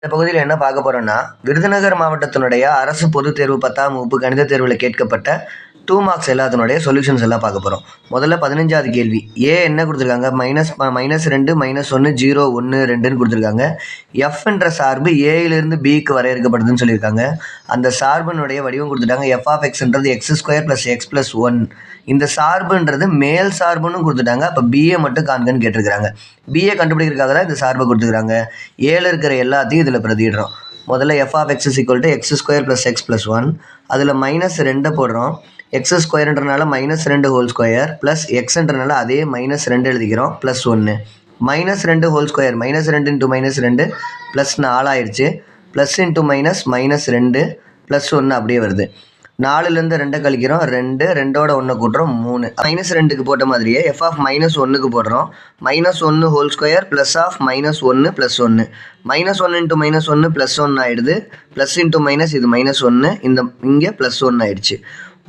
இந்த பகுதியில் என்ன பார்க்க போறோம்னா, விருதுநகர் மாவட்டத்தினுடைய அரசு பொதுத் தேர்வு 10ஆம் வகுப்பு கணித தேர்வில் கேட்கப்பட்ட 2 மார்க்ஸ் எல்லாத்தினுடைய சொல்யூஷன்ஸ் எல்லாம் பார்க்க போறோம். முதல்ல 15வது கேள்வி. ஏ என்ன கொடுத்துருக்காங்க? -2 -1 0 1 2ன்னு கொடுத்துருக்காங்க. எஃப் என்ற சார்பு ஏயிலிருந்து பிக்கு வரையறுக்கப்படுதுன்னு சொல்லியிருக்காங்க. அந்த சார்பினுடைய வடிவம் கொடுத்துட்டாங்க. எஃப் ஆஃப் எக்ஸ்ன்றது x² + x + 1. இந்த சார்புன்றது மேல் சார்புன்னு கொடுத்துட்டாங்க. அப்போ பிஏ மட்டும் காண்கன்னு கேட்டிருக்காங்க. பிஏ கண்டுபிடிக்கிறதுக்காக தான் இந்த சார்பை கொடுத்துருக்காங்க. ஏல இருக்கிற எல்லாத்தையும் இதில் பிரதிடுறோம். முதல்ல F of X = x² + x + 1. அதில் -2 போடுறோம். x²ன்றனால -2 ஹோல் ஸ்கொயர் ப்ளஸ் எக்ஸ்ன்றனால அதே -2 எழுதிக்கிறோம் ப்ளஸ் 1. -2 ஹோல் ஸ்கொயர் -2 × -2 ப்ளஸ் 4 ஆயிடுச்சு. ப்ளஸ் இன்ட்டு மைனஸ் -2 ப்ளஸ் 1 அப்படியே வருது. 4லேருந்து 2 கழிக்கிறோம் 2, 2ஓட 1 கூட்டுறோம் 3. -2க்கு போட்ட மாதிரியே எஃப் ஆஃப் -1க்கு போடுறோம். -1 whole square plus of -1 plus 1. -1 × -1 plus 1 ஆகிடுது. ப்ளஸ் இன்ட்டு மைனஸ் இது -1 இங்கே ப்ளஸ் 1 ஆயிடுச்சு.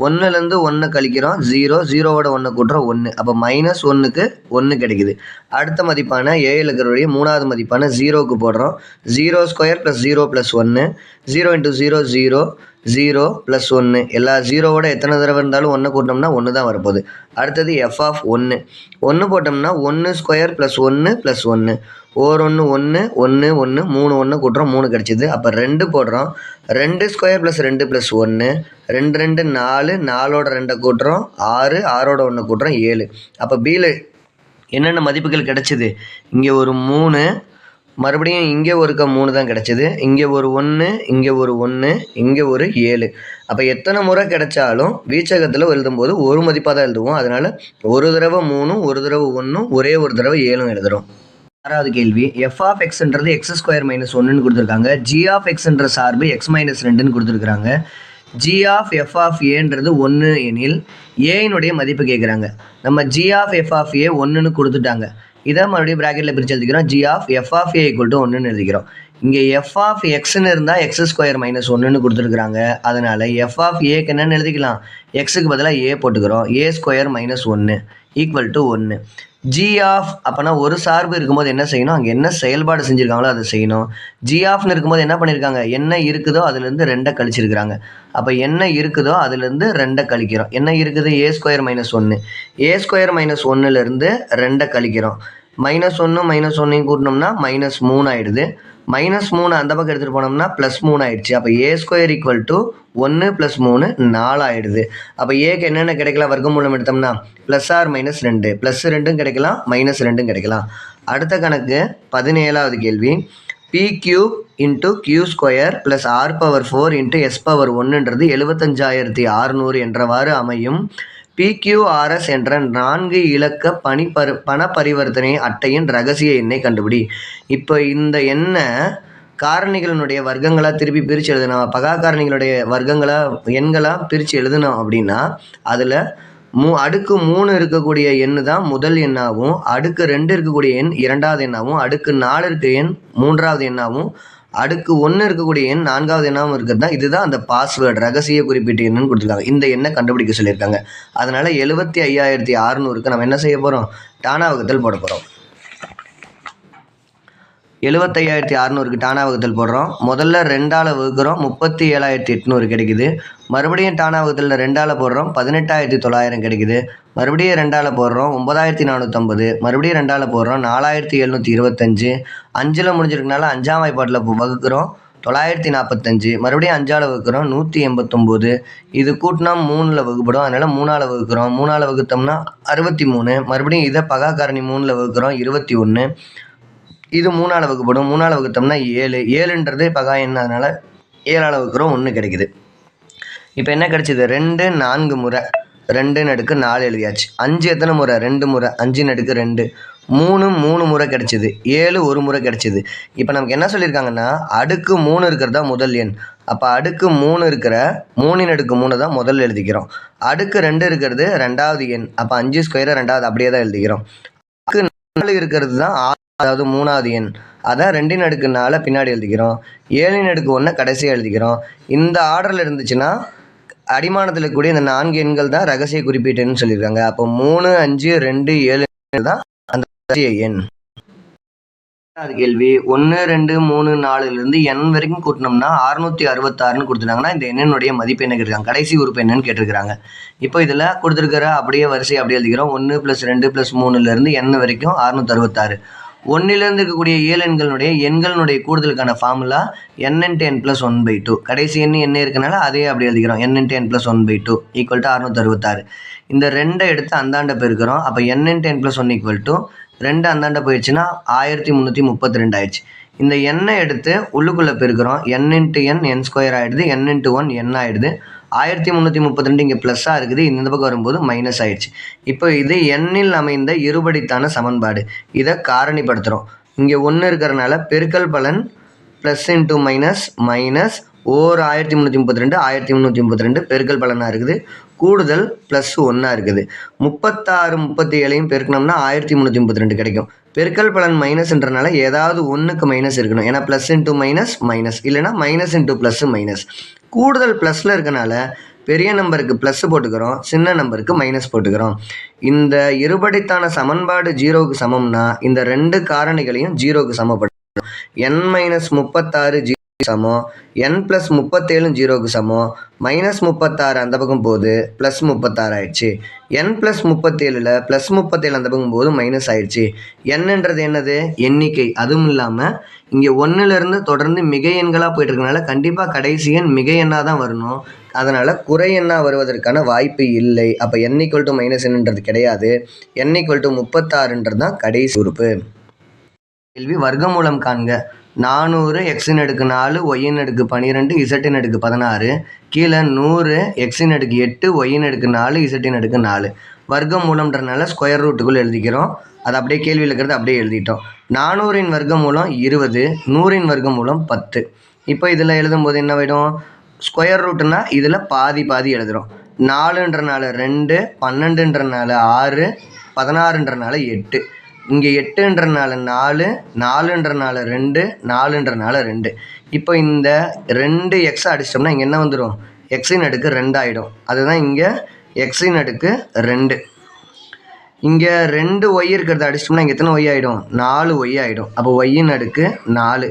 1லேருந்து 1 கழிக்கிறோம் 0, 0ஓட 1 கூட்டுறோம் 1. அப்போ -1க்கு 1 கிடைக்குது. அடுத்த மதிப்பான ஏயில் இருக்கிறவருடைய 3வது மதிப்பான 0க்கு போடுறோம். 0² + 0 + 1. 0 × 0 0, 0 + 1. எல்லா 0ஓட எத்தனை தடவை இருந்தாலும் 1 கூட்டினோம்னா 1 தான் வரப்போகுது. அடுத்தது எஃப் ஆஃப் 1. 1 போட்டோம்னா 1² + 1 + 1. ஓர் 1 1 1 1 3 1 கூட்டுறோம் 3 கிடச்சிது. அப்போ 2 போடுறோம். 2² + 2 + 1. 2 2 4, 4ஓட 2 கூட்டுறோம் 6, 6ஓட 1 கூட்டுறோம் 7. அப்போ பியில் என்னென்ன மதிப்புகள் கிடச்சிது? இங்கே ஒரு 3, மறுபடியும் இங்கே ஒருக்க 3 தான் கிடச்சிது. இங்கே ஒரு 1, இங்கே ஒரு 1, இங்கே ஒரு 7. அப்போ எத்தனை முறை கிடைச்சாலும் வீச்சகத்தில் எழுதும்போது ஒரு மதிப்பாக தான் எழுதுவோம். அதனால் ஒரு தடவை 3, ஒரு தடவை 1, ஒரே ஒரு தடவை 7 எழுதுகிறோம். 6வது கேள்வி. எஃப் ஆஃப் எக்ஸ்ன்றது x² - 1ன்னு கொடுத்துருக்காங்க. ஜி ஆஃப் எக்ஸ்ன்ற சார்பு x - 2ன்னு கொடுத்துருக்குறாங்க. ஜி ஆஃப் எஃப் ஆஃப் ஏன்றது 1 எனில் ஏனுடைய மதிப்பு கேட்குறாங்க. நம்ம ஜி ஆஃப் எஃப் ஆஃப் ஏ 1ன்னு கொடுத்துட்டாங்க. இதை மறுபடியும் ப்ராக்கெட்டில் பிரித்து எழுதிக்கிறோம். ஜி ஆஃப் எஃப் ஆஃப் ஏ = 1ன்னு எழுதிக்கிறோம். இங்கே எஃப் ஆஃப் எக்ஸ்ன்னு இருந்தால் x² - 1ன்னு கொடுத்துருக்குறாங்க. அதனால் எஃப் ஆஃப் ஏக்கு என்னென்னு எழுதிக்கலாம்? எக்ஸுக்கு பதிலாக ஏ போட்டுக்கிறோம். a² - 1 = 1. ஜி ஆஃப் அப்போனா ஒரு சார்பு இருக்கும்போது என்ன செய்யணும்? அங்கே என்ன செயல்பாடு செஞ்சுருக்காங்களோ அதை செய்யணும். ஜி ஆஃப்னு இருக்கும்போது என்ன பண்ணியிருக்காங்க? என்ன இருக்குதோ அதுலேருந்து 2 கழிச்சிருக்கிறாங்க. அப்போ என்ன இருக்குதோ அதுலேருந்து 2 கழிக்கிறோம். என்ன இருக்குது? a² - 1. a² - 1லேருந்து 2 கழிக்கிறோம். -1 -1 கூட்டினோம்னா -3 ஆகிடுது. -3 அந்த பக்கம் எடுத்துகிட்டு போனோம்னா +3 ஆயிடுச்சு. அப்போ a² = 1 + 3 4 ஆகிடுது. அப்போ ஏக்கு என்னென்ன கிடைக்கலாம்? வர்க்கமூலம் எடுத்தோம்னா +or-2 +2ம் கிடைக்கலாம் -2ம் கிடைக்கலாம். அடுத்த கணக்கு 17வது கேள்வி. p³ × q² + r⁴ × s⁴1ன்றது 75,600 என்றவாறு அமையும். PQRS என்ற 4 இலக்க பண பரிவர்த்தனை அட்டையின் ரகசிய எண்ணை கண்டுபிடி. இப்போ இந்த எண்ணை காரணிகளினுடைய வர்க்கங்களாக திருப்பி பிரித்து எழுதணும். பகா காரணிகளுடைய எண்களாக பிரித்து எழுதணும் அப்படின்னா அதில் அடுக்கு 3 இருக்கக்கூடிய எண் தான் முதல் எண்ணாகவும், அடுக்கு 2 இருக்கக்கூடிய எண் 2வது எண்ணாகவும், அடுக்கு 4 இருக்க எண் 3வது எண்ணாகவும், அடுக்கு 1 இருக்கக்கூடிய எண் 4வது எண்ணாகவும் இருக்கிறது தான். இதுதான் அந்த பாஸ்வேர்டு ரகசிய குறிப்பீட்டு எண்ணுன்னு கொடுத்துருக்காங்க. இந்த எண்ணை கண்டுபிடிக்க சொல்லியிருக்காங்க. அதனால் 75,600க்கு நம்ம என்ன செய்ய போகிறோம்? டானா வகுத்தல் போட போகிறோம். 75,600க்கு டானா வகுத்தல் போடுறோம். முதல்ல 2ஆல் வகுக்கிறோம் 37,800 கிடைக்குது. மறுபடியும் டானா வகுத்தலில் 2ஆல் போடுறோம் 18,900 கிடைக்குது. மறுபடியும் 2ஆல் போடுறோம் 9,450. மறுபடியும் 2ஆல் போடுறோம் 4,725. 5ல் முடிஞ்சிருக்கனால 5ஆம் வாய்ப்பாட்டில் வகுக்கிறோம் 945. மறுபடியும் 5ஆல் வகுக்கிறோம் 189. இது கூட்டினா 3ல் வகுப்படும். அதனால் 3ஆல் வகுக்கிறோம். 3ஆல் வகுத்தோம்னா 63. மறுபடியும் இதை பகா காரணி 3ல் வகுக்கிறோம் 21. இது 3ஆல் வகுப்படும். 3ஆல் வகுத்தோம்னா 7. 7ன்றது பகா எண், அதனால் 7ஆல் வகுக்கிறோம் 1 கிடைக்குது. இப்போ என்ன கிடச்சிது? 2 4 முறை 2^4 எழுதியாச்சு. 5 எத்தனை முறை? 2 முறை 5^2. 3 முறை கிடச்சிது. 7 1 முறை கிடச்சிது. இப்போ நமக்கு என்ன சொல்லியிருக்காங்கன்னா அடுக்கு 3 இருக்கிறதா முதல் எண். அப்போ அடுக்கு 3 இருக்கிற 3^3 தான் முதல்ல எழுதிக்கிறோம். அடுக்கு 2 இருக்கிறது 2வது எண். அப்போ 5² 2வது அப்படியே தான் எழுதிக்கிறோம். அடுக்கு 4 இருக்கிறது தான் அதாவது 3வது எண். அதான் 2^4 பின்னாடி எழுதிக்கிறோம். 7^1 கடைசியாக எழுதிக்கிறோம். இந்த ஆர்டரில் இருந்துச்சுன்னா அடிமானத்தில் இருக்கக்கூடிய இந்த 4 எண்கள் தான் ரகசிய குறிப்பீட்டுன்னு சொல்லியிருக்காங்க. அப்போ 3 5 2 7 தான் அந்த ரகசிய எண். அது கேள்வி 1 2 3 4லிருந்து n வரைக்கும் கூட்டினோம்னா 666ன்னு கொடுத்துட்டாங்கன்னா இந்த எண்ணினுடைய மதிப்பு என்ன கேட்டிருக்காங்க, கடைசி உறுப்பு என்னன்னு கேட்டிருக்காங்க. இப்போ இதில் கொடுத்துருக்கிற அப்படியே வரிசை அப்படியே எழுதிக்கிறோம். 1 + 2 + 3லேருந்து n வரைக்கும் 666. 1லேருந்து இருக்கக்கூடிய 7 எண்களுடைய கூடுதலுக்கான ஃபார்முலா n × n + 1/2. கடைசி என்ன இருக்கனால அதே அப்படி எழுதிக்கிறோம். n × n + 1/2 = 666. இந்த 2 எடுத்து அந்தாண்ட பெருக்கிறோம். அப்போ n × n + 1 = 2 அந்தாண்ட போயிடுச்சுன்னா 1332 ஆயிடுச்சு. இந்த எண்ணை எடுத்து உள்ளுக்குள்ளே பெருக்கிறோம். n × n n² ஆகிடுது. n × 1 n ஆகிடுது. 1332 இங்கே ப்ளஸ்ஸாக இருக்குது. இந்த பக்கம் வரும்போது மைனஸ் ஆயிடுச்சு. இப்போ இது எண்ணில் அமைந்த இருபடித்தான சமன்பாடு. இதை காரணிப்படுத்துகிறோம். இங்கே 1 இருக்கிறனால பெருக்கல் பலன் ப்ளஸ் இன்ட்டு மைனஸ் மைனஸ் ஓர் 1332 1332 பெருக்கல் பலனாக இருக்குது. கூடுதல் ப்ளஸ் 1 இருக்குது. 36 37 பெருக்கணும்னா 1332 கிடைக்கும். பெருக்கல் பலன் மைனஸ்ன்றனால ஏதாவது ஒன்றுக்கு மைனஸ் இருக்கணும். ஏன்னா ப்ளஸ் இன்ட்டு மைனஸ் மைனஸ், இல்லைனா மைனஸ் இன்ட்டு ப்ளஸ் மைனஸ். கூடுதல் ப்ளஸில் இருக்கனால பெரிய நம்பருக்கு ப்ளஸ் போட்டுக்கிறோம், சின்ன நம்பருக்கு மைனஸ் போட்டுக்கிறோம். இந்த இருபடித்தான சமன்பாடு 0க்கு சமம்னா இந்த 2 காரணிகளையும் 0க்கு சமப்படுத்தும். n-36 சமம், n + 37 0க்கு சமம், -36 அந்த பக்கம் போது +36 ஆயிடுச்சு. n + 37ல் +37 அந்த பக்கம் போது மைனஸ் ஆயிடுச்சு. என்னன்றது என்னது, எண்ணிக்கை. அதுவும் இல்லாமல் இங்கே 1லேருந்து தொடர்ந்து மிகை எண்களாக போயிட்டு இருக்கனால கண்டிப்பாக கடைசி எண் மிகை எண்ணாக தான் வரணும். அதனால் குறை எண்ணாக வருவதற்கான வாய்ப்பு இல்லை. அப்போ n = -nன்றது கிடையாது. n = 36ன்றது தான் கடைசி உறுப்பு. கேள்வி வர்க்கமூலம் காண்க. 400 x⁴ y⁴ 12 z⁴ கீழே 100 x⁴ 8 y⁴ z⁴ வர்க்கமூலம்ன்றனால ஸ்கொயர் ரூட்டுக்குள்ளே எழுதிக்கிறோம். அது அப்படியே கேள்வியில் இருக்கிறது அப்படியே எழுதிட்டோம். 400 வர்க்கமூலம் 20, 100 வர்க்கமூலம் 10. இப்போ இதில் எழுதும்போது என்ன ஆகிடும், ஸ்கொயர் ரூட்டுனா இதில் பாதி பாதி எழுதுகிறோம். 4ன்றனால 2, 12ன்றனால 6, 16ன்றனால 8. இங்கே 8ன்றனால 4, 4ன்றனால 2, 4ன்றனால 2. இப்போ இந்த 2x அடிச்சிட்டோம்னா இங்கே என்ன வந்துடும், x⁴ 2 ஆகிடும். அதுதான் இங்கே x⁴ 2. இங்கே 2y இருக்கிறத அடிச்சிட்டோம்னா இங்கே எத்தனை y ஆகிடும், 4y ஆகிடும். அப்போ y⁴ 4.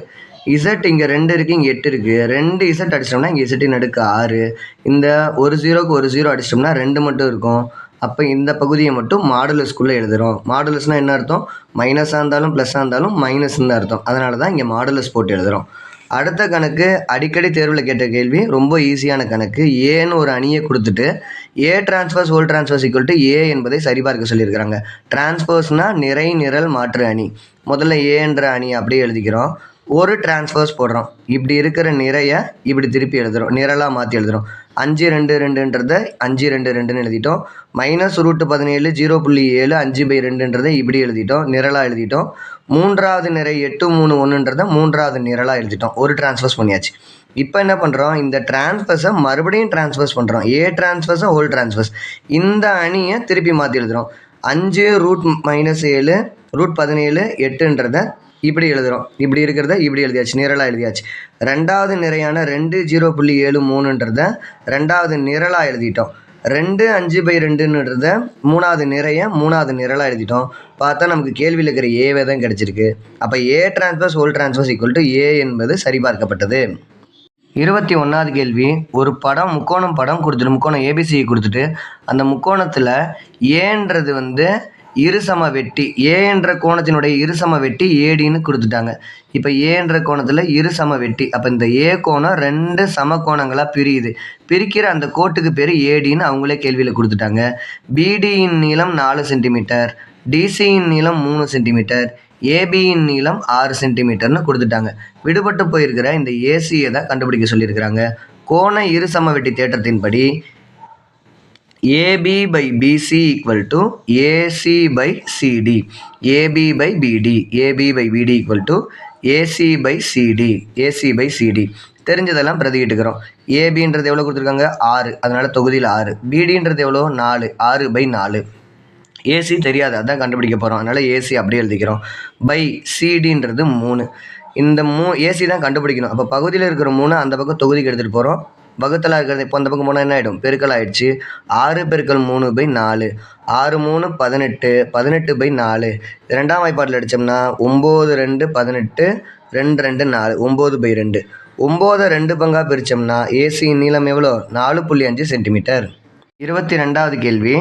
z இங்கே 2 இருக்குது, இங்கே 8 இருக்குது. 2z அடிச்சிட்டோம்னா இங்கே z⁴ 6. இந்த ஒரு 0க்கு ஒரு 0 அடிச்சிட்டோம்னா 2 மட்டும் இருக்கும். அப்போ இந்த பகுதியை மட்டும் மாடுலஸ்குள்ளே எழுதுகிறோம். மாடுலஸ்னால் என்ன அர்த்தம், மைனஸாக இருந்தாலும் ப்ளஸ்ஸாக இருந்தாலும் மைனஸ்ன்னு அர்த்தம். அதனால தான் இங்கே மாடுலஸ் போட்டு எழுதுகிறோம். அடுத்த கணக்கு அடிக்கடி தேர்வில் கேட்ட கேள்வி, ரொம்ப ஈஸியான கணக்கு. ஏன்னு ஒரு அணியை கொடுத்துட்டு A transpose whole transpose = A என்பதை சரிபார்க்க சொல்லியிருக்கிறாங்க. டிரான்ஸ்போஸ்னால் நிறை நிரல் மாற்று அணி. முதல்ல ஏன்ற அணியை அப்படியே எழுதிக்கிறோம். ஒரு டிரான்ஸ்போஸ் போடுறோம். இப்படி இருக்கிற நிறைய இப்படி திருப்பி எழுதுகிறோம், நிரலாக மாற்றி எழுதுகிறோம். 5 2 2ன்றதை 5 2 2ன்னு எழுதிட்டோம். -√17 0.7 5/2ன்றதை இப்படி எழுதிட்டோம், நிரலாக எழுதிட்டோம். மூன்றாவது நிறை 8 3 1ன்றதை மூன்றாவது நிரலாக எழுதிட்டோம். ஒரு டிரான்ஸ்போஸ் பண்ணியாச்சு. இப்போ என்ன பண்ணுறோம், இந்த டிரான்ஸ்போஸை மறுபடியும் டிரான்ஸ்போஸ் பண்ணுறோம். A டிரான்ஸ்போஸை ஹோல் டிரான்ஸ்போஸ். இந்த அணியை திருப்பி மாற்றி எழுதுகிறோம். 5 √-7 √17 8ன்றதை இப்படி எழுதுகிறோம். இப்படி இருக்கிறத இப்படி எழுதியாச்சு, நிரலாக எழுதியாச்சு. ரெண்டாவது நிறையான 2 0.73ன்றதை ரெண்டாவது நிரலாக எழுதிட்டோம். 2 5/2ன்றதை மூணாவது நிறைய மூணாவது நிரலாக எழுதிட்டோம். பார்த்தா நமக்கு கேள்வியில் இருக்கிற ஏவே தான் கிடச்சிருக்கு. அப்போ A transpose whole transpose = A என்பது சரிபார்க்கப்பட்டது. 21வது கேள்வி, ஒரு படம் முக்கோணம் கொடுத்துட்டு முக்கோணம் ABC கொடுத்துட்டு அந்த முக்கோணத்தில் ஏன்றது இருசம வெட்டி, ஏ என்ற கோணத்தினுடைய இருசம வெட்டி ஏடின்னு கொடுத்துட்டாங்க. இப்போ ஏ என்ற கோணத்தில் இருசம வெட்டி. அப்போ இந்த ஏ கோணம் 2 சம கோணங்களாக பிரியுது. பிரிக்கிற அந்த கோட்டுக்கு பேர் ஏடின்னு அவங்களே கேள்வியில் கொடுத்துட்டாங்க. பிடியின் நீளம் 4 சென்டிமீட்டர், டிசியின் நீளம் 3 சென்டிமீட்டர், ஏபியின் நீளம் 6 சென்டிமீட்டர்னு கொடுத்துட்டாங்க. விடுபட்டு போயிருக்கிற இந்த ஏசியை தான் கண்டுபிடிக்க சொல்லியிருக்கிறாங்க. கோண இருசம வெட்டி தேற்றத்தின்படி AB/BC = AC/CD, AB/BD, AB/BD = AC/CD, AC/CD. தெரிஞ்சதெல்லாம் பிரதிக்கிட்டுக்கிறோம். ஏபின்றது எவ்வளோ கொடுத்துருக்காங்க, 6, அதனால் தொகுதியில் 6. பிடின்றது எவ்வளோ, 4, 6/4. ஏசி தெரியாது, அதான் கண்டுபிடிக்க போகிறோம். அதனால் ஏசி அப்படியே எழுதிக்கிறோம். பை சிடின்றது 3. இந்த ஏசி தான் கண்டுபிடிக்கணும். அப்போ பகுதியில் இருக்கிற 3 அந்த பக்கம் தொகுதிக்கு எடுத்துகிட்டு போகிறோம். வகுத்தலாக இருக்கிறது இப்போ அந்த பக்கம் போனால் என்ன ஆகிடும் பெருக்கல் ஆகிடுச்சு 6 பெருக்கல் 3/4 6 3 18 18/4 இரண்டாம் வாய்ப்பாட்டில் அடித்தோம்னா 9 2 18 2 2 4 9/2 9 2 பங்காக பிரித்தோம்னா ஏசியின் நீளம் எவ்வளோ 4.5 சென்டிமீட்டர் 22வது கேள்வி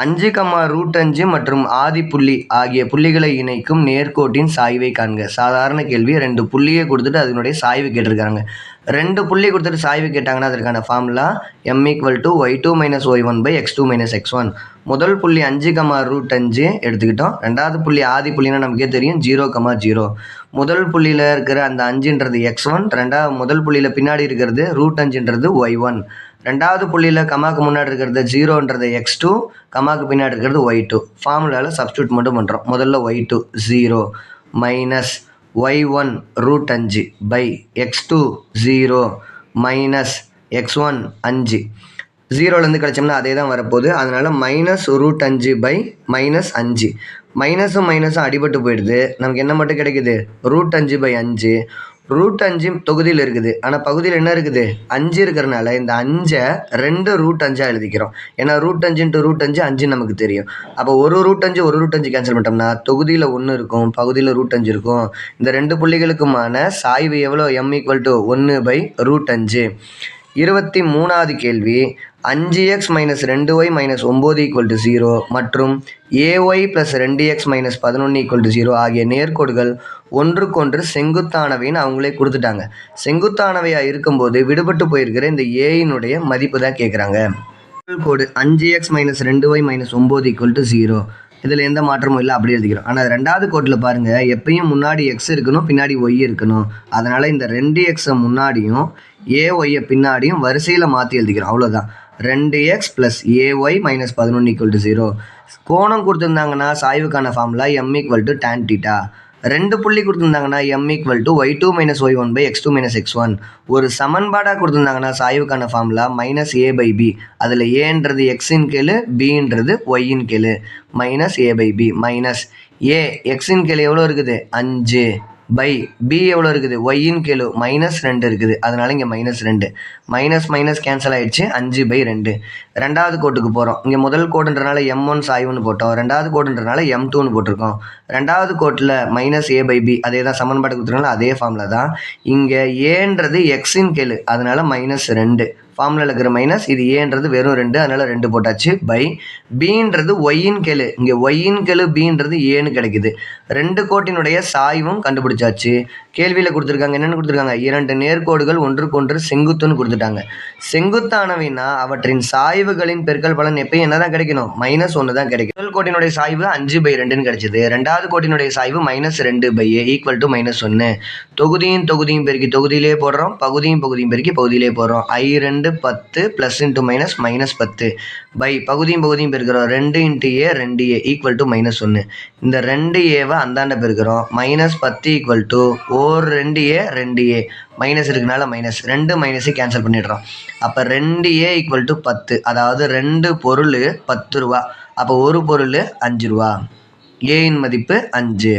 5, மற்றும் ஆதி புள்ளி ஆகிய புள்ளிகளை இணைக்கும் நேர்கோட்டின் சாய்வை காண்க. சாதாரண கேள்வி. 2 புள்ளியை கொடுத்துட்டு அதனுடைய சாய்வு கேட்டிருக்காங்க. 2 புள்ளி கொடுத்துட்டு சாய்வு கேட்டாங்கன்னா அதற்கான formula m = y2 - y1/x2 - x1. முதல் புள்ளி 5, எடுத்துக்கிட்டோம். ரெண்டாவது புள்ளி ஆதி புள்ளினா நமக்கே தெரியும் 0, 0. முதல் புள்ளியில் இருக்கிற அந்த 5ன்றது x1, முதல் புள்ளியில் பின்னாடி இருக்கிறது √5ன்றது y1. ரெண்டாவது புள்ளியில் கமாக்கு முன்னாடி இருக்கிறது 0ன்றது x2, கமாக்கு பின்னாடி இருக்கிறது y2. ஃபார்முலாவில் சப்ஸ்டியூட் மட்டும் பண்ணுறோம். முதல்ல y2 0 minus y1 √5/x2 0 minus x1 5. 0லேருந்து கழிச்சோம்னா அதே தான் வரப்போகுது. அதனால் -√5/-5. மைனஸும் மைனஸும் அடிபட்டு போயிடுது. நமக்கு என்ன மட்டும் கிடைக்குது √5/5. √5 தொகுதியில் இருக்குது. ஆனால் பகுதியில் என்ன இருக்குது 5 இருக்கிறனால இந்த 5ஐ 2 √5 எழுதிக்கிறோம். ஏன்னா √5 × √5 5 நமக்கு தெரியும். அப்போ ஒரு √5 கேன்சல் பண்ணிட்டோம்னா தொகுதியில் 1 இருக்கும், பகுதியில் √5 இருக்கும். இந்த 2 புள்ளிகளுக்குமான சாய்வு எவ்வளோ m = 1/√5. 23வது கேள்வி 5x - 2y - 9 = 0 மற்றும் ay + 2x - 11 = 0 ஆகிய நேர்கோடுகள் ஒன்றுக்கொன்று செங்குத்தானவைன்னு அவங்களே கொடுத்துட்டாங்க. செங்குத்தானவையாக இருக்கும்போது விடுபட்டு போயிருக்கிற இந்த ஏயினுடைய மதிப்பு தான் கேட்குறாங்க. முதல் கோடு 5x - 2y - 9 = 0. இதில் எந்த மாற்றமும் இல்லை, அப்படி எழுதிக்கிறோம். ஆனால் ரெண்டாவது கோட்டில் பாருங்கள், எப்பயும் முன்னாடி x இருக்கணும், பின்னாடி y இருக்கணும். அதனால் இந்த 2x முன்னாடியும் ay பின்னாடியும் வரிசையில் மாற்றி எழுதிக்கிறோம். அவ்வளோதான். 2x + ay - 11 = 0. கோணம் கொடுத்துருந்தாங்கன்னா சாய்வுக்கான ஃபார்முலா m = tan θ. 2 புள்ளி கொடுத்துருந்தாங்கன்னா m = y2 - y1/x2 - x1. ஒரு சமன்பாடாக கொடுத்துருந்தாங்கன்னா சாய்வுக்கான ஃபார்முலா -a/b. அதில் ஏன்றது எக்ஸின் கீழ், பின்றது ஒய்யின் கீழ். -a/b மைனஸ் a எக்ஸின் கீழ் எவ்வளோ இருக்குது 5 பை பி எவ்வளோ இருக்குது ஒய்யின் கீழ் -2 இருக்குது. அதனால இங்கே -2 மைனஸ் கேன்சல் ஆகிடுச்சு 5/2. ரெண்டாவது கோட்டுக்கு போகிறோம். இங்கே முதல் கோடுன்றனால m1 சாய்வுன்னு போட்டோம். ரெண்டாவது கோடுன்றனால m2ன்னு போட்டிருக்கோம். ரெண்டாவது கோட்டில் -a/b அதே தான் சமன்பாடு கொடுத்துருக்கனால அதே ஃபார்முலா தான். இங்கே ஏன்றது எக்ஸின் கீழ், அதனால -2. ஃபார்முலாவில் இருக்கிற மைனஸ், இது ஏன்றது வெறும் 2, அதனால் 2 போட்டாச்சு. பை பின்றது ஒய்யின் கீழ், இங்கே ஒய்யின் கீழ் பின்றது ஏன்னு கிடைக்குது. 2 கோட்டினுடைய சாய்வும் கண்டுபிடிச்சாச்சு. கேள்வியில் கொடுத்துருக்காங்க என்னென்னு கொடுத்துருக்காங்க 2 நேர்கோடுகள் ஒன்றுக்கொன்று செங்குத்துன்னு கொடுத்துட்டாங்க. செங்குத்தானவைனா அவற்றின் சாய்வுகளின் பெருக்கல் பலன் எப்பயும் என்ன தான் கிடைக்கணும் -1 தான் கிடைக்கும். முதல் கோட்டினுடைய சாய்வு 5/2ன்னு கிடைச்சிது. ரெண்டாவது கோட்டினுடைய சாய்வு -2/a = -1. தொகுதியும் பெருக்கி தொகுதியிலே போடுறோம், பகுதியும் பெருக்கி பகுதியிலே போடுறோம். I2 10 + × -10 பை பகுதியும் பெருக்கிறோம். 2 × a 2a = -1. இந்த 2aவை அந்தாண்ட பெருக்கிறோம். -10 = ஒரு 2a 2a மைனஸ் இருக்கனால -2 மைனஸை கேன்சல் பண்ணிடுறோம். அப்போ 2a = 10. அதாவது 2 பொருள் 10 ரூபா. அப்போ ஒரு பொருள் 5 ரூபா. ஏயின் மதிப்பு 5.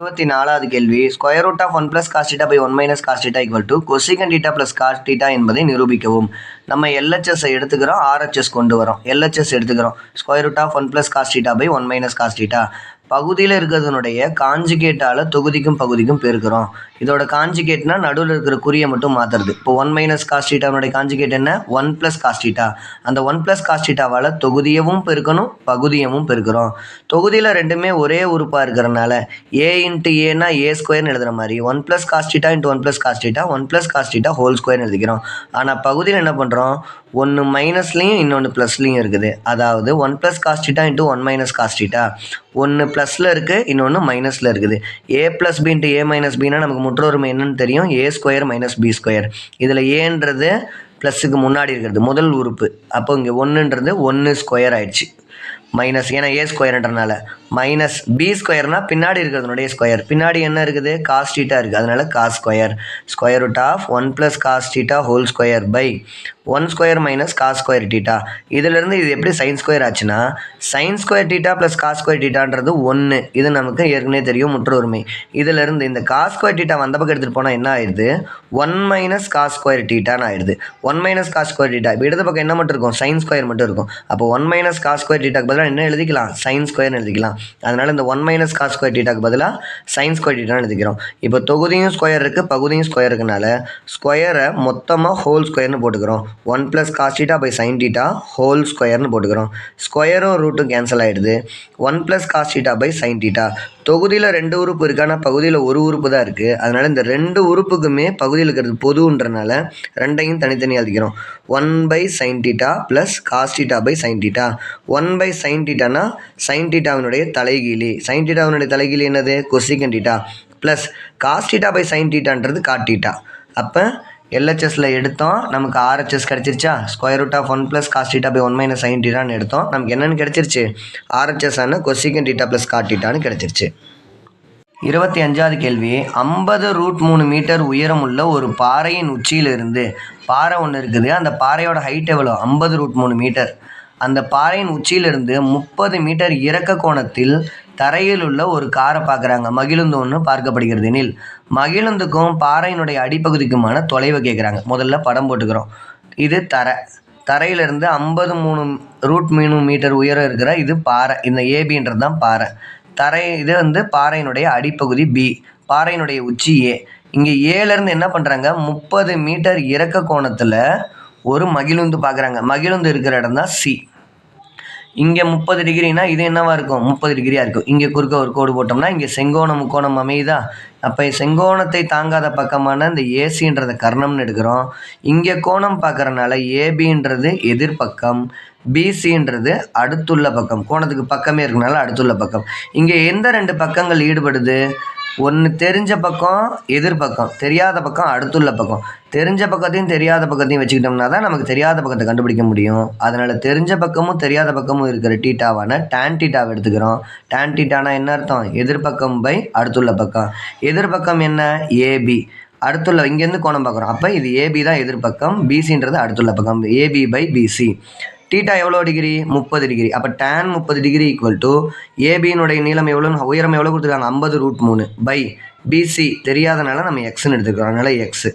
24வது கேள்வி √1 + cos θ / 1 - cos θ = cosecant θ + cos θ என்பதை நிரூபிக்கவும். நம்ம LHS எடுத்துக்கிறோம், RHS கொண்டு வரோம். LHS எடுத்துக்கிறோம். √1 + cos θ / 1 - cos θ பகுதியில் இருக்கிறதுனுடைய காஞ்சிகேட்டால் தொகுதிக்கும் பகுதிக்கும் பெருக்கிறோம். இதோட காஞ்சிகேட்னா நடுவில் இருக்கிற குறியை மட்டும் மாற்றுறது. இப்போ 1 - cos θனுடைய காஞ்சிகேட் என்ன 1 + cos θ. அந்த 1 + cos θவால் தொகுதியவும் பெருக்கணும், பகுதியவும் பெருக்கிறோம். தொகுதியில் ரெண்டுமே ஒரே உறுப்பாக இருக்கிறனால a × a னா a² எழுதுகிற மாதிரி 1 + cos θ × 1 + cos θ 1 + cos θ (2) எழுதிக்கிறோம். ஆனால் பகுதியில் என்ன பண்ணுறோம், ஒன்று மைனஸ்லையும் இன்னொன்று ப்ளஸ்லையும் இருக்குது. அதாவது 1 + cos θ × 1 - cos θ. ஒன்று ப்ளஸில் இருக்குது, இன்னொன்று மைனஸில் இருக்குது. a + b × a - bனா நமக்கு முற்றொருமை என்னன்னு தெரியும், a² - b². இதில் ஏன்றது ப்ளஸுக்கு முன்னாடி இருக்கிறது முதல் உறுப்பு. அப்போ இங்கே 1ன்றது 1² ஆயிடுச்சு. மைனஸ் ஏன்னா ஏ ஸ்கொயர்ன்றனால மைனஸ் பி ஸ்கொயர்னால் பின்னாடி இருக்கிறதுனுடைய ஸ்கொயர். பின்னாடி என்ன இருக்குது? காஸ் தீட்டா இருக்குது, அதனால் cos square. Square root of 1 + cos theta whole square by 1 square minus cos square theta. இதிலிருந்து இது எப்படி சைன் ஸ்கொயர் ஆச்சுன்னா sine square theta plus cos square தீட்டான்றது 1. இது நமக்கு ஏற்கனவே தெரியும், முற்று உரிமை. இதிலிருந்து இந்த காஸ் ஸ்கொயர் தீட்டா வந்த பக்கம் எடுத்துகிட்டு போனால் என்ன ஆயிடுது? 1 - காஸ் ஸ்கொயர் தீட்டான்னு ஆயிடுது. 1 - காஸ் ஸ்கொயர் தீட்டா. இப்போ இடது பக்கம் என்ன மட்டும் இருக்கும்? சைன் ஸ்கொயர் மட்டும் இருக்கும். அப்போ 1 - காஸ் ஸ்கொயர் தீட்டாக்கு பதிலாக என்ன எழுதிக்கலாம்? சைன் ஸ்கொயர்னு எழுதிக்கலாம். அதனால் இந்த 1 - காஸ் ஸ்கொயர் தீட்டாக்கு பதிலாக சைன் ஸ்கொயர் தீட்டான்னு எழுதிக்கிறோம். இப்போ தொகுதியும் ஸ்கொயர் இருக்குது, பகுதியும் ஸ்கொயர் இருக்கனால ஸ்கொயரை மொத்தமாக ஹோல் ஸ்கொயர்னு போட்டுக்கிறோம். 1 + cos theta by sine theta whole ஸ்கொயர்னு போட்டுக்கிறோம். ஸ்கொயரும் ரூட்டும் கேன்சல் ஆகிடுது. 1 + cos theta by sine theta. தொகுதியில் 2 உறுப்பு இருக்குது, ஆனால் பகுதியில் ஒரு உறுப்பு தான் இருக்குது. அதனால் இந்த 2 உறுப்புக்குமே பகுதியில் இருக்கிறது பொதுன்றனால ரெண்டையும் தனித்தனியாக எழுதிக்கிறோம். 1/sin theta plus cos theta by sine theta. 1/sin தீட்டானா சைன் தீட்டாவினுடைய தலைகீழி. சைன் தீட்டாவினுடைய தலைகீழி என்னது? Cosecant theta plus cos theta by sine தீட்டான்றது காட் தீட்டா. அப்போ எல்ஹெச்எஸில் எடுத்தோம், நமக்கு ஆர்ஹெச்எஸ் கிடச்சிருச்சா? Square root of 1 + cos theta by 1 - sine தீட்டான்னு எடுத்தோம். நமக்கு என்னென்னு கிடச்சிருச்சு? ஆர்ஹெச்எஸ் ஆன கொசிகன் தீட்டா ப்ளஸ் காட் தீட்டான்னு கிடச்சிருச்சு. 25வது கேள்வி. 50√3 மீட்டர் உயரமுள்ள ஒரு பாறையின் உச்சியிலிருந்து பாறை ஒன்று இருக்குது. அந்த பாறையோட ஹைட் எவ்வளோ? 50√3 மீட்டர். அந்த பாறையின் உச்சியிலிருந்து 30 மீட்டர் இறக்க கோணத்தில் தரையில் உள்ள ஒரு காரை பார்க்குறாங்க. மகிழுந்து ஒன்று பார்க்கப்படுகிறது எனில் மகிழுந்துக்கும் பாறையினுடைய அடிப்பகுதிக்குமான தொலைவை கேட்குறாங்க. முதல்ல படம் போட்டுக்கிறோம். இது தரையிலிருந்து 53√3 மீட்டர் உயரம் இருக்கிற இது பாறை. இந்த ஏபின்றது தான் பாறை. இது பாறையினுடைய அடிப்பகுதி பி, பாறையினுடைய உச்சி ஏ. இங்கே ஏலேருந்து என்ன பண்ணுறாங்க? 30 மீட்டர் இறக்க கோணத்தில் ஒரு மகிழுந்து பார்க்குறாங்க. மகிழுந்து இருக்கிற இடம் தான் சி. இங்கே 30 டிகிரினா இது என்னவா இருக்கும்? 30 டிகிரியாக இருக்கும். இங்கே குறுக்க ஒரு கோடு போட்டோம்னா இங்கே செங்கோணம் முக்கோணம் அமையுதா? அப்போ செங்கோணத்தை தாங்காத பக்கமான இந்த ஏசின்றத கர்ணம்னு எடுக்கிறோம். இங்கே கோணம் பார்க்குறனால ஏபின்றது எதிர்பக்கம், பிசின்றது அடுத்துள்ள பக்கம். கோணத்துக்கு பக்கமே இருக்கனால அடுத்துள்ள பக்கம். இங்கே எந்த 2 பக்கங்கள் ஈடுபடுது? ஒன்று தெரிஞ்ச பக்கம் எதிர்பக்கம், தெரியாத பக்கம் அடுத்துள்ள பக்கம். தெரிஞ்ச பக்கத்தையும் தெரியாத பக்கத்தையும் வச்சுக்கிட்டோம்னா தான் நமக்கு தெரியாத பக்கத்தை கண்டுபிடிக்க முடியும். அதனால் தெரிஞ்ச பக்கமும் தெரியாத பக்கமும் இருக்கிற டீட்டாவான டேன் டீட்டாவை எடுத்துக்கிறோம். டேன் டீட்டானா என்ன அர்த்தம்? எதிர்பக்கம் பை அடுத்துள்ள பக்கம். எதிர்பக்கம் என்ன? ஏபி. அடுத்துள்ள இங்கேருந்து கோணம் பார்க்குறோம். அப்போ இது ஏபி தான் எதிர்பக்கம், பிசின்றது அடுத்துள்ள பக்கம். AB by BC. டீட்டா எவ்வளோ டிகிரி? 30 டிகிரி. அப்போ tan 30 டிகிரி ஈக்குவல் டு ஏபியினுடைய நீளம் எவ்வளோ, உயரம் எவ்வளோ கொடுத்துருக்காங்க? 50√3 பை பிசி தெரியாதனால நம்ம எக்ஸ்ன்னு எடுத்துக்கிறோம். அதனால் எக்ஸ்.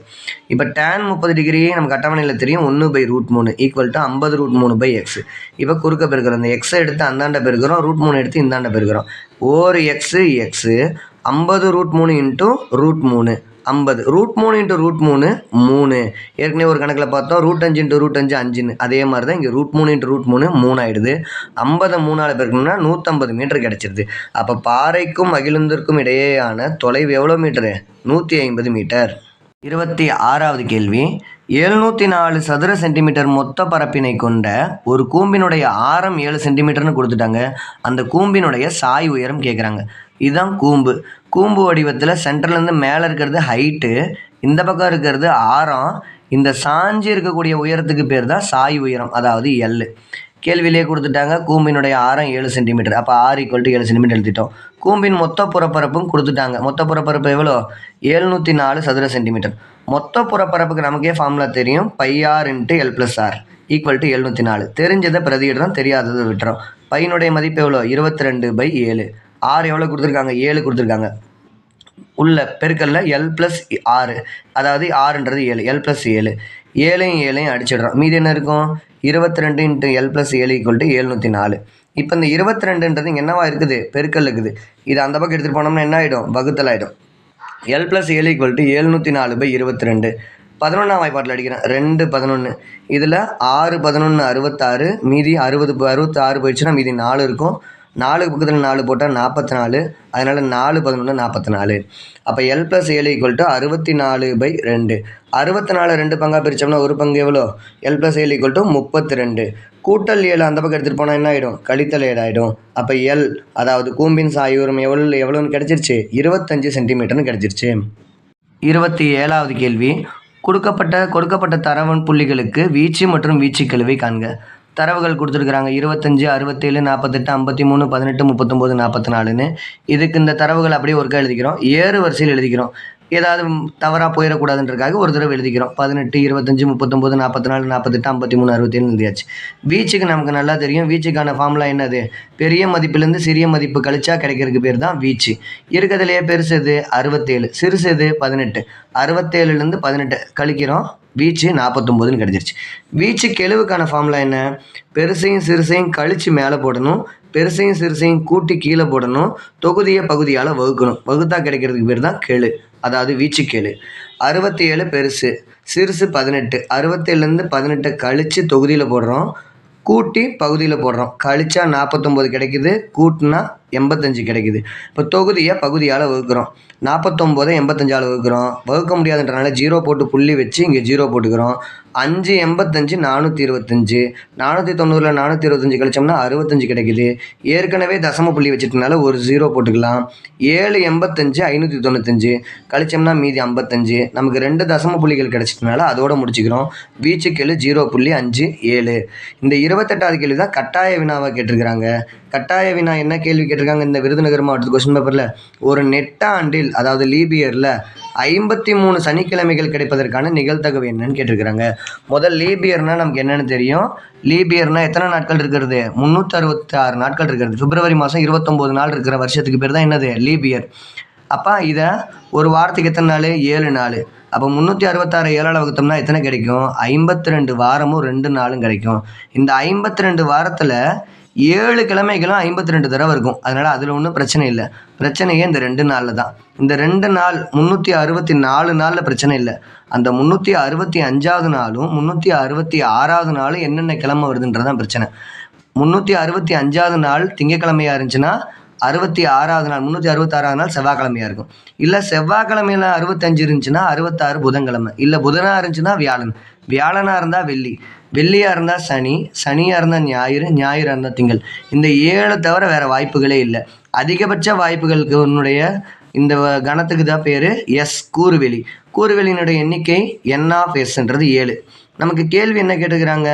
இப்போ tan 30 டிகிரி நமக்கு அட்டவணையில் தெரியும் 1/√3 ஈக்குவல் டு 50√3 பை எக்ஸ். இப்போ குறுக்க பெருக்கிறோம். இந்த எக்ஸை எடுத்து அந்தாண்ட பெருக்கிறோம், √3 எடுத்து இந்தாண்ட பெருக்கிறோம். ஒரு எக்ஸு 50√3 × √3 50. √3 × √3 3. ஏற்கனவே ஒரு கணக்கில் பார்த்தோம் √5 × √5 5ன்னு. அதே மாதிரி தான் இங்கே √3 × √3 3 ஆகிடுது. 50 3ஆல் பெருக்கணும்னா 150 மீட்டர் கிடச்சிருது. அப்போ பாறைக்கும் மகிழுந்திற்கும் இடையேயான தொலைவு எவ்வளோ மீட்டரு? 150 மீட்டர். 26வது கேள்வி. 704 சதுர சென்டிமீட்டர் மொத்த பரப்பினை கொண்ட ஒரு கூம்பினுடைய ஆரம் 7 சென்டிமீட்டர்னு கொடுத்துட்டாங்க. அந்த கூம்பினுடைய சாய் உயரம் கேட்குறாங்க. இதுதான் கூம்பு. கூம்பு வடிவத்தில் சென்டர்லேருந்து மேலே இருக்கிறது ஹைட்டு, இந்த பக்கம் இருக்கிறது ஆரம். இந்த சாஞ்சி இருக்கக்கூடிய உயரத்துக்கு பேர் தான் சாய் உயரம், அதாவது எல். கேள்வியிலே கொடுத்துட்டாங்க கூம்பினுடைய ஆரம் 7 சென்டிமீட்டர். அப்போ R = 7 சென்டிமீட்டர் எழுதிட்டோம். கூம்பின் மொத்த புறப்பரப்பும் கொடுத்துட்டாங்க. மொத்த புறப்பரப்பு எவ்வளோ? 704 சதுர சென்டிமீட்டர். மொத்த புறப்பரப்புக்கு நமக்கே ஃபார்முலா தெரியும், πr × l + r = 704. தெரிஞ்சதை பிரதியிடுறோம், தெரியாததை விட்டுறோம். பையனுடைய மதிப்பு எவ்வளோ? 22/7. R எவ்வளோ கொடுத்துருக்காங்க? 7 கொடுத்துருக்காங்க. உள்ள பெருக்கல்ல l + r, அதாவது rன்றது 7, l + 7. 7ஐயும் 7ஐயும் அடிச்சிடுறோம். மீதி என்ன இருக்கும்? 22 × l + 7 = 704. இப்போ இந்த 22ன்றது இங்கே என்னவா இருக்குது? பெருக்கல் இருக்குது. இது அந்த பக்கம் எடுத்துகிட்டு போனோம்னா என்ன ஆகிடும்? வகுத்தல் ஆகிடும். l + 7 = 704/22. 11ஆம் வாய்ப்பாட்டில் அடிக்கிறேன். 2 11. இதில் 6 11 66, மீதி 60 66 போயிடுச்சுன்னா மீதி 4 இருக்கும். 4 பக்கத்தில் 4 போட்டால் 44. அதனால் 4 11 44. அப்போ l + 7 = 64/2. 64 2 பங்காக பிரித்தோம்னா ஒரு பங்கு எவ்வளோ? l + 7 = 32. கூட்டல் 7 அந்த பக்கம் எடுத்துகிட்டு போனால் என்ன ஆகிடும்? கழித்தல் 7 ஆகிடும். அப்போ L, அதாவது கூம்பின் சாய் உயரம் எவ்வளோன்னு கிடச்சிருச்சு? 25 சென்டிமீட்டர்னு கிடச்சிருச்சு. 27வது கேள்வி. கொடுக்கப்பட்ட தரவன் புள்ளிகளுக்கு வீச்சு மற்றும் வீச்சு கெழுவை காண்க. தரவுகள் கொடுத்துருக்குறாங்க 25 67 48 53 18 39 44ன்னு. இதுக்கு இந்த தரவுகள் அப்படியே ஒருக்கா எழுதிக்கிறோம். ஏறு வரிசையில் எழுதிக்கிறோம். ஏதாவது தவறாக போயிடக்கூடாதுன்றக்காக ஒரு தடவை எழுதிக்கிறோம். 18 25 39 44 48 53 67 எழுதியாச்சு. வீச்சுக்கு நமக்கு நல்லா தெரியும். வீச்சுக்கான ஃபார்முலா என்னது? பெரிய மதிப்பிலேருந்து சிறிய மதிப்பு கழிச்சா கிடைக்கிறதுக்கு பேர் தான் வீச்சு. இருக்கிறதுலையே பெருசு எது? 67. சிறுசு எது? 18. 67லேருந்து 18 கழிக்கிறோம். வீச்சு 49ன்னு கிடச்சிருச்சு. வீச்சு கெழுவுக்கான ஃபார்முலா என்ன? பெருசையும் சிறுசையும் கழித்து மேலே போடணும், பெருசையும் சிறுசையும் கூட்டி கீழே போடணும், தொகுதியை பகுதியால் வகுக்கணும். வகுத்தா கிடைக்கிறதுக்கு பேர் தான் கெழு, அதாவது வீச்சு கெழு. 67 பெருசு, சிறுசு 18. 67லேருந்து 18 கழித்து தொகுதியில் போடுறோம், கூட்டி பகுதியில் போடுறோம். கழிச்சா 49 கிடைக்குது, கூட்டினா 85 கிடைக்குது. இப்போ தொகுதியை பகுதியால் வகுக்கிறோம். 49 85ஆல் வகுக்கிறோம். வகுக்க முடியாதுன்றனால 0 போட்டு புள்ளி வச்சு இங்கே 0 போட்டுக்கிறோம். 5 85 425. 490ல் 425 கழிச்சோம்னா 65 கிடைக்குது. ஏற்கனவே தசம புள்ளி வச்சுட்டனால ஒரு 0 போட்டுக்கலாம். 7 85 595 கழிச்சோம்னா மீதி 55. நமக்கு 2 தசம புள்ளிகள் கிடைச்சிட்டனால அதோட முடிச்சுக்கிறோம். வீச்சுக்கெழு 0.57. இந்த 28வது கேள்வி தான் கட்டாய வினாவாக கேட்டிருக்கிறாங்க. கட்டாய வினா என்ன கேள்வி கேட்டிருக்காங்க இந்த விருதுநகர் மாவட்டத்து கொஸ்டின் பேப்பரில்? ஒரு நெட்டாண்டில், அதாவது லீபியரில் 53 சனிக்கிழமைகள் கிடைப்பதற்கான நிகழ்தகவு என்னன்னு கேட்டிருக்கிறாங்க. முதல் லீபியர்னால் நமக்கு என்னென்னு தெரியும். லீபியர்னால் எத்தனை நாட்கள் இருக்கிறது? 366 நாட்கள் இருக்கிறது. பிப்ரவரி மாதம் 29 நாள் இருக்கிற வருஷத்துக்கு பேர் தான் என்னது? லீபியர். அப்போ இதை ஒரு வாரத்துக்கு எத்தனை நாள்? 7 நாள். அப்போ 366 7ஆல் வகுத்தோம்னா எத்தனை கிடைக்கும்? 52 வாரமும் 2 நாளும் கிடைக்கும். இந்த 52 வாரத்தில் 7 கிழமைகளும் 52 தடவை இருக்கும். அதனால் அதில் ஒன்றும் பிரச்சனை இல்லை. பிரச்சனையே இந்த 2 நாளில் தான். இந்த 2 நாள் 364 நாளில் பிரச்சனை இல்லை. அந்த 365வது நாளும் 366வது நாளும் என்னென்ன கிழமை வருதுன்றதான் பிரச்சனை. 365வது நாள் திங்கக்கிழமையாக இருந்துச்சுன்னா 66வது நாள் 366வது நாள் செவ்வாய்க்கிழமையாக இருக்கும். இல்லை செவ்வாய்க்கிழமையில் 65 இருந்துச்சுன்னா 66 புதன்கிழமை. இல்லை புதனாக இருந்துச்சுன்னா வியாழன். வியாழனாக இருந்தால் வெள்ளி. வெள்ளியாக இருந்தால் சனி. சனியாக இருந்தால் ஞாயிறு. ஞாயிறாக இருந்தால் திங்கள். இந்த 7 தவிர வேறு வாய்ப்புகளே இல்லை. அதிகபட்ச வாய்ப்புகளுக்கு உன்னுடைய இந்த கணத்துக்கு தான் பேர் எஸ் கூறுவெளி. கூறுவெளியினுடைய எண்ணிக்கை N(S)ன்றது 7. நமக்கு கேள்வி என்ன கேட்டுக்கிறாங்க?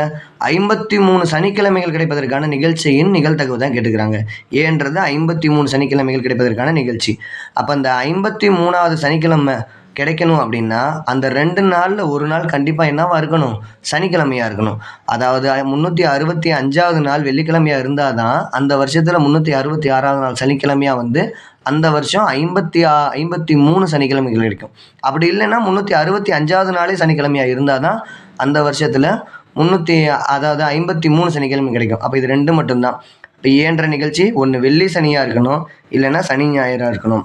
53 சனிக்கிழமைகள் கிடைப்பதற்கான நிகழ்ச்சியின் நிகழ்தகவு தான் கேட்டுக்கிறாங்க. ஏன்றது 53 சனிக்கிழமைகள் கிடைப்பதற்கான நிகழ்ச்சி. அப்போ அந்த 53வது சனிக்கிழமை கிடைக்கணும் அப்படின்னா அந்த 2 நாளில் ஒரு நாள் கண்டிப்பாக என்னவா இருக்கணும்? சனிக்கிழமையாக இருக்கணும். அதாவது 365வது நாள் வெள்ளிக்கிழமையாக இருந்தால் தான் அந்த வருஷத்தில் 366வது நாள் சனிக்கிழமையாக வந்து அந்த வருஷம் 53 சனிக்கிழமைகள் கிடைக்கும். அப்படி இல்லைன்னா 365வது நாளே சனிக்கிழமையாக இருந்தால் தான் அந்த வருஷத்தில் 53 சனிக்கிழமை கிடைக்கும். அப்போ இது 2 மட்டும்தான். இப்போ ஏன்ற நிகழ்ச்சி ஒன்று வெள்ளி சனியாக இருக்கணும், இல்லைன்னா சனி ஞாயிறாக இருக்கணும்.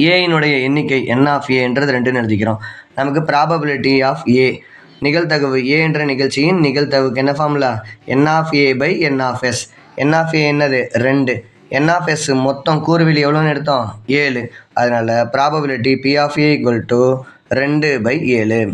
ஏயினுடைய எண்ணிக்கை N(A)ன்றது 2ன்னு எழுதிக்கிறோம். நமக்கு ப்ராபபிலிட்டி ஆஃப் ஏ, நிகழ்தகவு ஏ என்ற நிகழ்ச்சியின் நிகழ்தகவுக்கு என்ன ஃபார்முலா? N(A)/N(S). N(A) என்னது? 2. N(S) மொத்தம் கூறுவெளி எவ்வளோன்னு எடுத்தோம்? 7. அதனால் ப்ராபபிலிட்டி P(A) = 2/7.